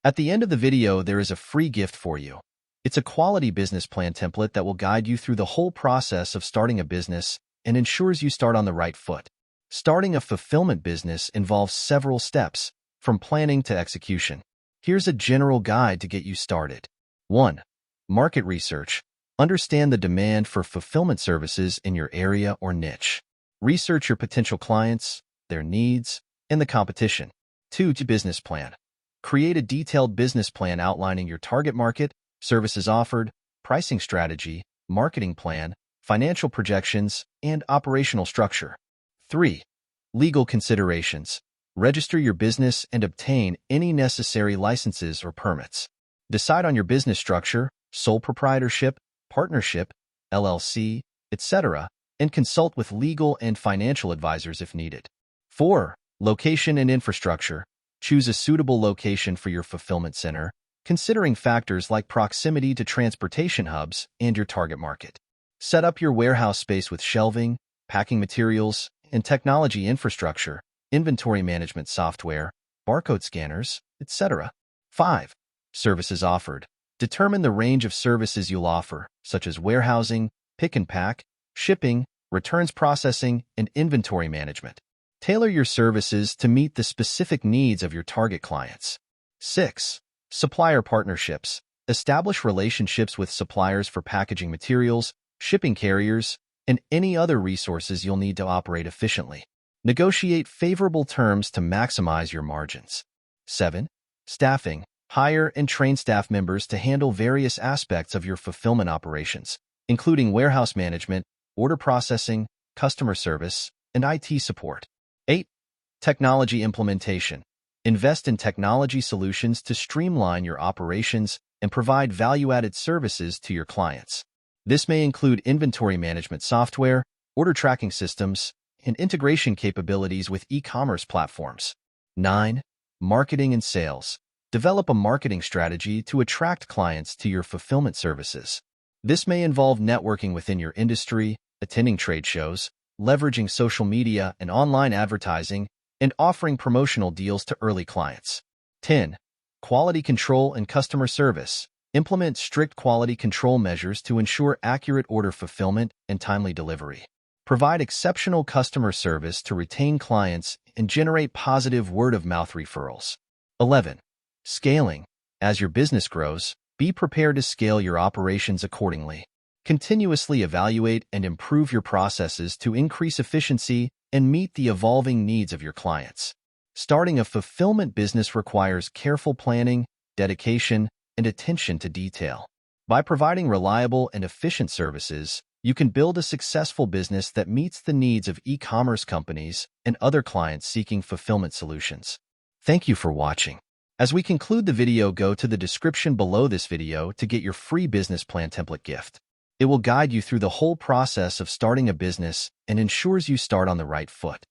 At the end of the video, there is a free gift for you. It's a quality business plan template that will guide you through the whole process of starting a business and ensures you start on the right foot. Starting a fulfillment business involves several steps, from planning to execution. Here's a general guide to get you started. 1. Market research. Understand the demand for fulfillment services in your area or niche. Research your potential clients, their needs, and the competition. 2. Business plan. Create a detailed business plan outlining your target market, services offered, pricing strategy, marketing plan, financial projections, and operational structure. 3. Legal considerations. Register your business and obtain any necessary licenses or permits. Decide on your business structure, sole proprietorship, partnership, LLC, etc., and consult with legal and financial advisors if needed. 4. Location and infrastructure. Choose a suitable location for your fulfillment center, considering factors like proximity to transportation hubs and your target market. Set up your warehouse space with shelving, packing materials, and technology infrastructure, inventory management software, barcode scanners, etc. 5. Services offered. Determine the range of services you'll offer, such as warehousing, pick and pack, shipping, returns processing, and inventory management. Tailor your services to meet the specific needs of your target clients. 6. Supplier partnerships. Establish relationships with suppliers for packaging materials, shipping carriers, and any other resources you'll need to operate efficiently. Negotiate favorable terms to maximize your margins. 7. Staffing. Hire and train staff members to handle various aspects of your fulfillment operations, including warehouse management, order processing, customer service, and IT support. 8. Technology implementation. Invest in technology solutions to streamline your operations and provide value-added services to your clients. This may include inventory management software, order tracking systems, and integration capabilities with e-commerce platforms. 9. Marketing and sales. Develop a marketing strategy to attract clients to your fulfillment services. This may involve networking within your industry, attending trade shows, leveraging social media and online advertising, and offering promotional deals to early clients. 10. Quality control and customer service. Implement strict quality control measures to ensure accurate order fulfillment and timely delivery. Provide exceptional customer service to retain clients and generate positive word-of-mouth referrals. 11. Scaling. As your business grows, be prepared to scale your operations accordingly. Continuously evaluate and improve your processes to increase efficiency and meet the evolving needs of your clients. Starting a fulfillment business requires careful planning, dedication, and attention to detail. By providing reliable and efficient services, you can build a successful business that meets the needs of e-commerce companies and other clients seeking fulfillment solutions. Thank you for watching. As we conclude the video, go to the description below this video to get your free business plan template gift. It will guide you through the whole process of starting a business and ensures you start on the right foot.